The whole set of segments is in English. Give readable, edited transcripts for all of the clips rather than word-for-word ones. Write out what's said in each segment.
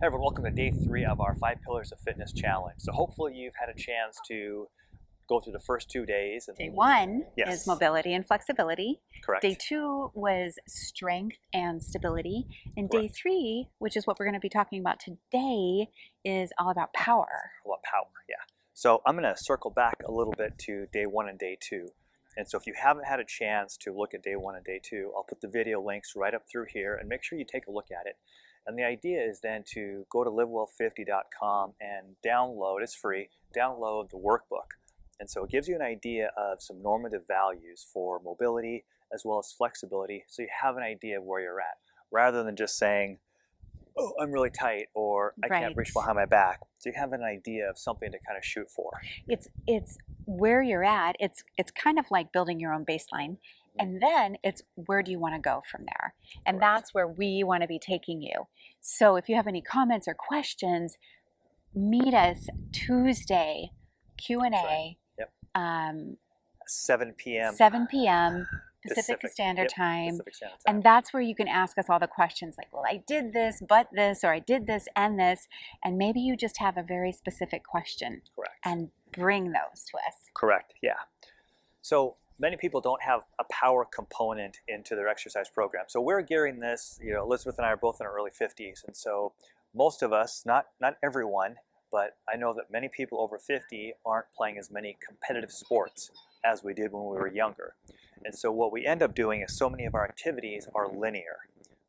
Hey everyone, welcome to day 3 of our 5 Pillars of Fitness Challenge. So hopefully you've had a chance to go through the first 2 days. Day 1 Yes. is mobility and flexibility. Correct. Day 2 was strength and stability. And Day Correct. 3, which is what we're going to be talking about today, is all about power. What power, yeah. So I'm going to circle back a little bit to day 1 and day 2. And so if you haven't had a chance to look at day 1 and day 2, I'll put the video links right up through here and make sure you take a look at it. And the idea is then to go to livewell50.com and download, it's free, download the workbook. And so it gives you an idea of some normative values for mobility as well as flexibility, so you have an idea of where you're at, rather than just saying, oh, I'm really tight, or I can't reach behind my back. So you have an idea of something to kind of shoot for. It's where you're at. It's kind of like building your own baseline. And then it's where do you want to go from there? And that's where we want to be taking you. So if you have any comments or questions, meet us Tuesday, Q&A. Yep. 7 p.m. Pacific Standard Time. And that's where you can ask us all the questions like, well, I did this, but this, or I did this and this. And maybe you just have a very specific question. Correct. And bring those to us. Correct, yeah. So many people don't have a power component into their exercise program. So we're gearing this, Elizabeth and I are both in our early 50s. And so most of us, not everyone, but I know that many people over 50 aren't playing as many competitive sports as we did when we were younger. And so what we end up doing is so many of our activities are linear,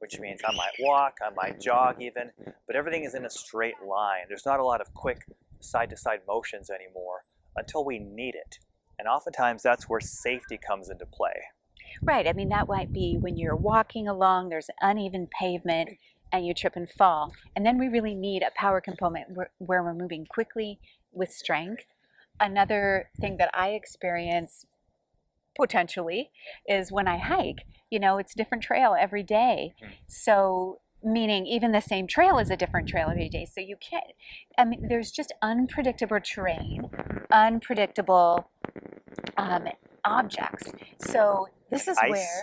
which means I might walk, I might jog even, but everything is in a straight line. There's not a lot of quick side-to-side motions anymore until we need it. And oftentimes that's where safety comes into play. Right. I mean, that might be when you're walking along, there's uneven pavement, and you trip and fall. And then we really need a power component where we're moving quickly with strength. Another thing that I experience potentially is when I hike. It's a different trail every day. So meaning even the same trail is a different trail every day. So you can't, there's just unpredictable terrain, unpredictable objects. So this is Ice. where,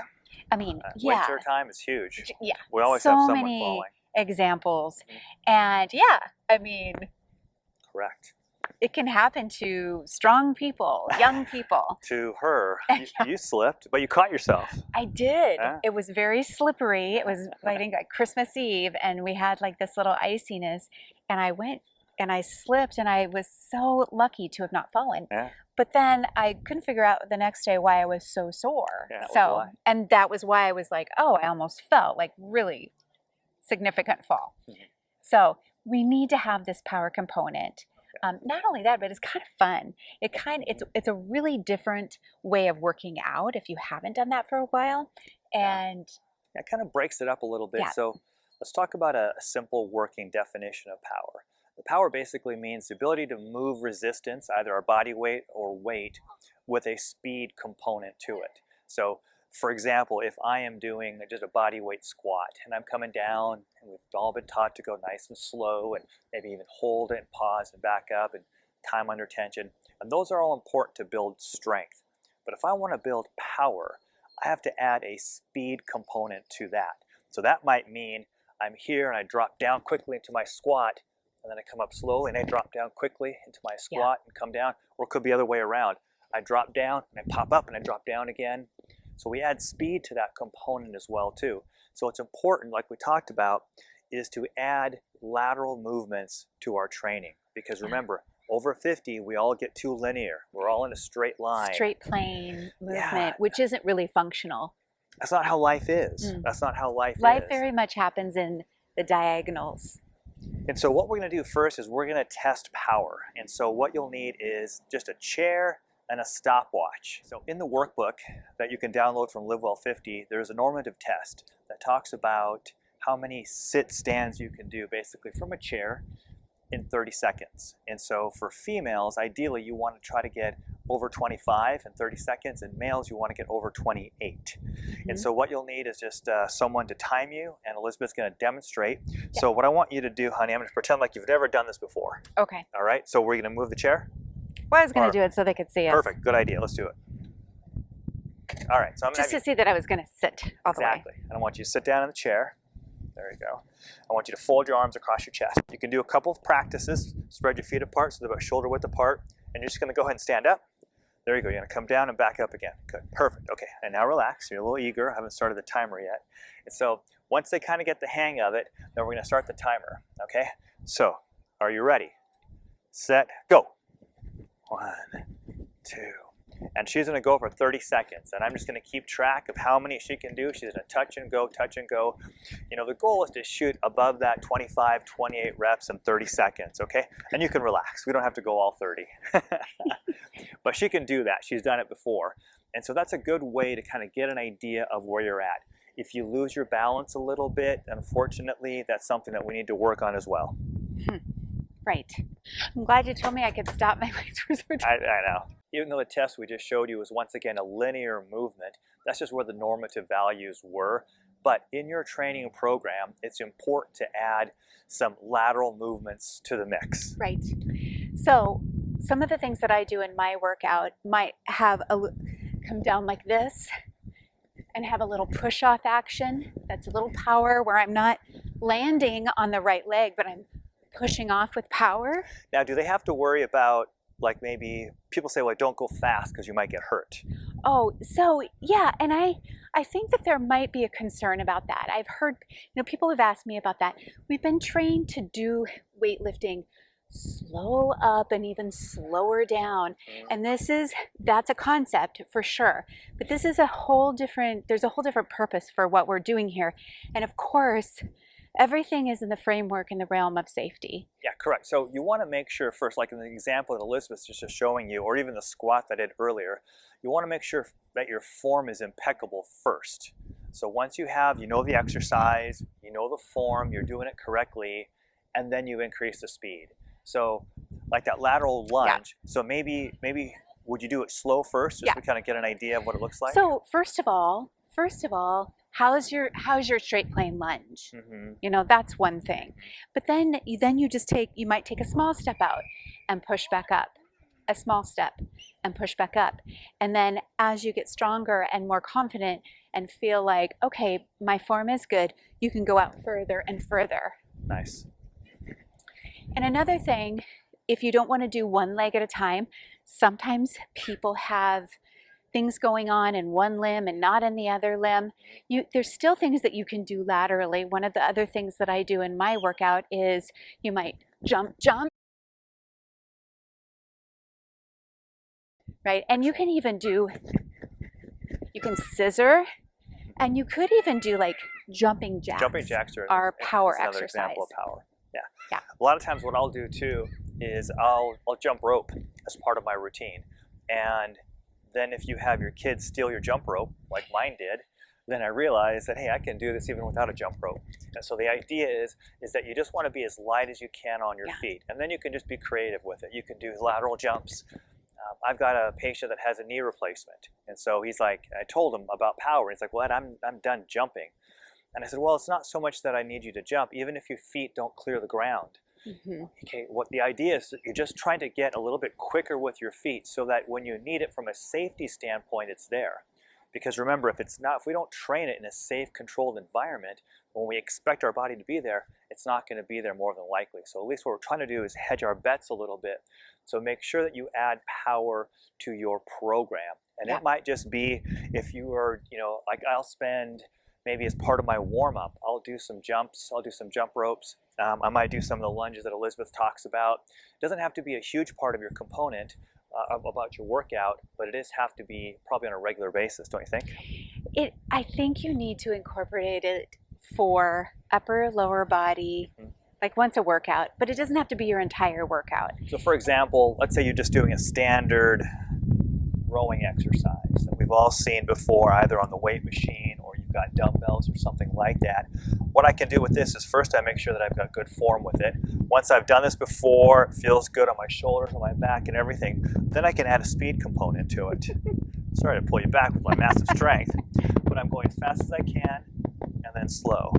yeah. Winter time is huge. Yeah. We always so have someone many falling. examples. And yeah, Correct. it can happen to strong people, young people. To her, you slipped, but you caught yourself. I did. Yeah. It was very slippery. It was, I think, like Christmas Eve, and we had like this little iciness, and I went and I slipped, and I was so lucky to have not fallen. Yeah. But then I couldn't figure out the next day why I was so sore. Yeah, that was why. And that was why I was like, oh, I almost fell, like really significant fall. So we need to have this power component. Not only that, but it's kind of fun. It's a really different way of working out if you haven't done that for a while. And it kind of breaks it up a little bit. Yeah. So let's talk about a simple working definition of power. The power basically means the ability to move resistance, either our body weight or weight, with a speed component to it. So for example, if I am doing just a body weight squat and I'm coming down, and we've all been taught to go nice and slow and maybe even hold it and pause and back up and time under tension, and those are all important to build strength. But if I want to build power, I have to add a speed component to that. So that might mean I'm here and I drop down quickly into my squat, and then I come up slowly and I drop down quickly into my squat and come down, or it could be the other way around. I drop down and I pop up and I drop down again. So we add speed to that component as well too. So it's important, like we talked about, is to add lateral movements to our training. Because remember, over 50, we all get too linear. We're all in a straight line. straight plane movement, which isn't really functional. That's not how life is. That's not how life is. Life very much happens in the diagonals. And so what we're going to do first is we're going to test power. And so what you'll need is just a chair and a stopwatch. So in the workbook that you can download from LiveWell50, there's a normative test that talks about how many sit stands you can do basically from a chair in 30 seconds. And so for females, ideally you want to try to get over 25 in 30 seconds, and males you want to get over 28. And so what you'll need is just someone to time you, and Elizabeth's going to demonstrate. So what I want you to do, honey, I'm going to pretend like you've never done this before. Okay. All right, so we're going to move the chair? Well, I was going to do it so they could see us. Perfect, good idea, let's do it. All right, so I'm just to see that I was going to sit all the way. Exactly, and I want you to sit down in the chair. There you go. I want you to fold your arms across your chest. You can do a couple of practices. Spread your feet apart so they're about shoulder width apart. And you're just going to go ahead and stand up. There you go. You're going to come down and back up again. Good. Perfect. Okay. And now relax. You're a little eager. I haven't started the timer yet. And so once they kind of get the hang of it, then we're going to start the timer. Okay? So are you ready? Set, go. 1, 2. And she's going to go for 30 seconds. And I'm just going to keep track of how many she can do. She's going to touch and go, touch and go. You know, the goal is to shoot above that 25, 28 reps in 30 seconds, okay? And you can relax. We don't have to go all 30. But she can do that. She's done it before. And so that's a good way to kind of get an idea of where you're at. If you lose your balance a little bit, unfortunately, that's something that we need to work on as well. Right. I'm glad you told me I could stop my legs for so I know. Even though the test we just showed you was once again a linear movement, that's just where the normative values were. But in your training program, it's important to add some lateral movements to the mix. Right. So some of the things that I do in my workout might have come down like this and have a little push-off action. That's a little power where I'm not landing on the right leg, but I'm pushing off with power. Now, do they have to worry about, like, maybe people say, well, don't go fast because you might get hurt? Oh, so yeah, and I think that there might be a concern about that. I've heard, people have asked me about that. We've been trained to do weightlifting slow up and even slower down. And that's a concept for sure. But this is there's a whole different purpose for what we're doing here. And of course, everything is in the framework in the realm of safety. Yeah, correct. So you want to make sure first, like in the example that Elizabeth's just showing you, or even the squat that I did earlier, you want to make sure that your form is impeccable first. So once you know the exercise, you know the form, you're doing it correctly, and then you increase the speed. So like that lateral lunge, so maybe would you do it slow first, just to kind of get an idea of what it looks like? So first of all, how's your straight plane lunge? That's one thing. But then you might take a small step out and push back up, a small step and push back up. And then as you get stronger and more confident and feel like, okay, my form is good, you can go out further and further. Nice. And another thing, if you don't want to do one leg at a time, sometimes people have things going on in one limb and not in the other limb. There's still things that you can do laterally. One of the other things that I do in my workout is you might jump, right? And you can scissor, and you could even do like jumping jacks. Jumping jacks are power another exercise. Example of power. Yeah. A lot of times what I'll do too is I'll jump rope as part of my routine. And then if you have your kids steal your jump rope, like mine did, then I realized that, hey, I can do this even without a jump rope. And so the idea is that you just want to be as light as you can on your feet. And then you can just be creative with it. You can do lateral jumps. I've got a patient that has a knee replacement. And so he's like, I told him about power. He's like, well, I'm done jumping. And I said, well, it's not so much that I need you to jump, even if your feet don't clear the ground. Okay, what the idea is that you're just trying to get a little bit quicker with your feet so that when you need it from a safety standpoint, it's there. Because remember, if we don't train it in a safe, controlled environment, when we expect our body to be there, it's not going to be there more than likely. So at least what we're trying to do is hedge our bets a little bit. So make sure that you add power to your program. And it might just be, if you are, like I'll spend, maybe as part of my warm-up, I'll do some jumps, I'll do some jump ropes. I might do some of the lunges that Elizabeth talks about. It doesn't have to be a huge part of your component about your workout, but it does have to be probably on a regular basis, don't you think? I think you need to incorporate it for upper, lower body, like once a workout, but it doesn't have to be your entire workout. So for example, let's say you're just doing a standard rowing exercise that we've all seen before, either on the weight machine or you've got dumbbells or something like that. What I can do with this is first I make sure that I've got good form with it. Once I've done this before, it feels good on my shoulders, on my back and everything, then I can add a speed component to it. Sorry to pull you back with my massive strength, but I'm going as fast as I can and then slow.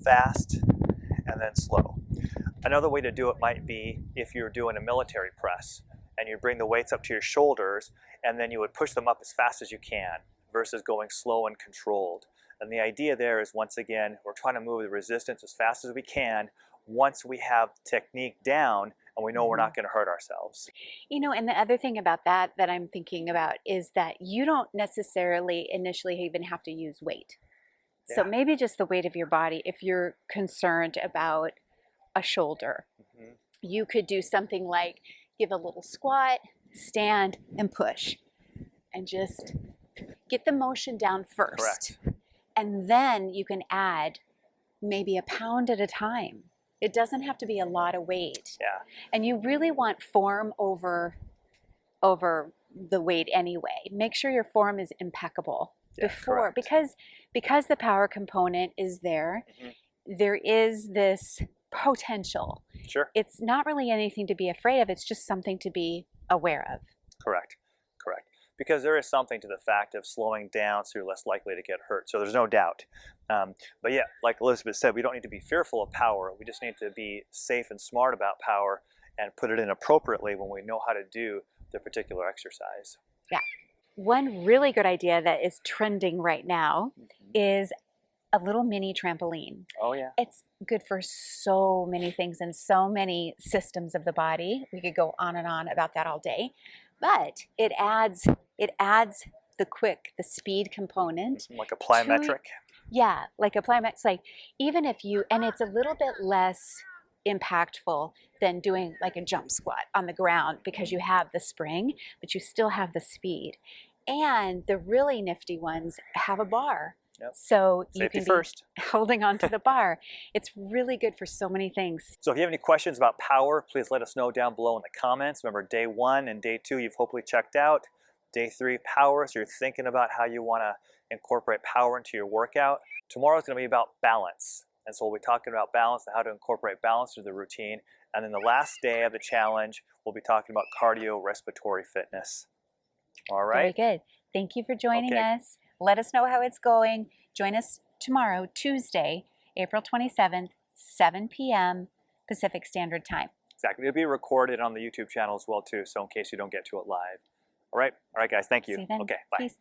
Fast and then slow. Another way to do it might be if you're doing a military press and you bring the weights up to your shoulders and then you would push them up as fast as you can versus going slow and controlled. And the idea there is, once again, we're trying to move the resistance as fast as we can once we have technique down and we know we're not going to hurt ourselves. You know, and the other thing about that I'm thinking about is that you don't necessarily initially even have to use weight. So maybe just the weight of your body. If you're concerned about a shoulder, you could do something like give a little squat, stand, and push, and just get the motion down first. Correct. And then you can add maybe a pound at a time. It doesn't have to be a lot of weight. Yeah. And you really want form over the weight anyway. Make sure your form is impeccable before, because the power component is there. There is this potential. Sure. It's not really anything to be afraid of. It's just something to be aware of. Correct. Because there is something to the fact of slowing down so you're less likely to get hurt. So there's no doubt. But yeah, like Elizabeth said, we don't need to be fearful of power. We just need to be safe and smart about power and put it in appropriately when we know how to do the particular exercise. Yeah. One really good idea that is trending right now is a little mini trampoline. Oh yeah. It's good for so many things and so many systems of the body. We could go on and on about that all day. But it adds the speed component. Like a plyometric. Yeah, like a plyometric. It's like, even if you, and it's a little bit less impactful than doing like a jump squat on the ground because you have the spring, but you still have the speed. And the really nifty ones have a bar. Yep. So you Safety can first. be holding on to the bar. It's really good for so many things. So if you have any questions about power, please let us know down below in the comments. Remember, day 1 and day 2 you've hopefully checked out. Day 3, power, so you're thinking about how you want to incorporate power into your workout. Tomorrow's going to be about balance. And so we'll be talking about balance and how to incorporate balance into the routine. And then the last day of the challenge, we'll be talking about cardiorespiratory fitness. All right? Very good. Thank you for joining us. Let us know how it's going. Join us tomorrow, Tuesday, April 27th, 7 p.m. Pacific Standard Time. Exactly. It'll be recorded on the YouTube channel as well, too, so in case you don't get to it live. All right, guys. Thank you. See you then. Okay, bye. Peace.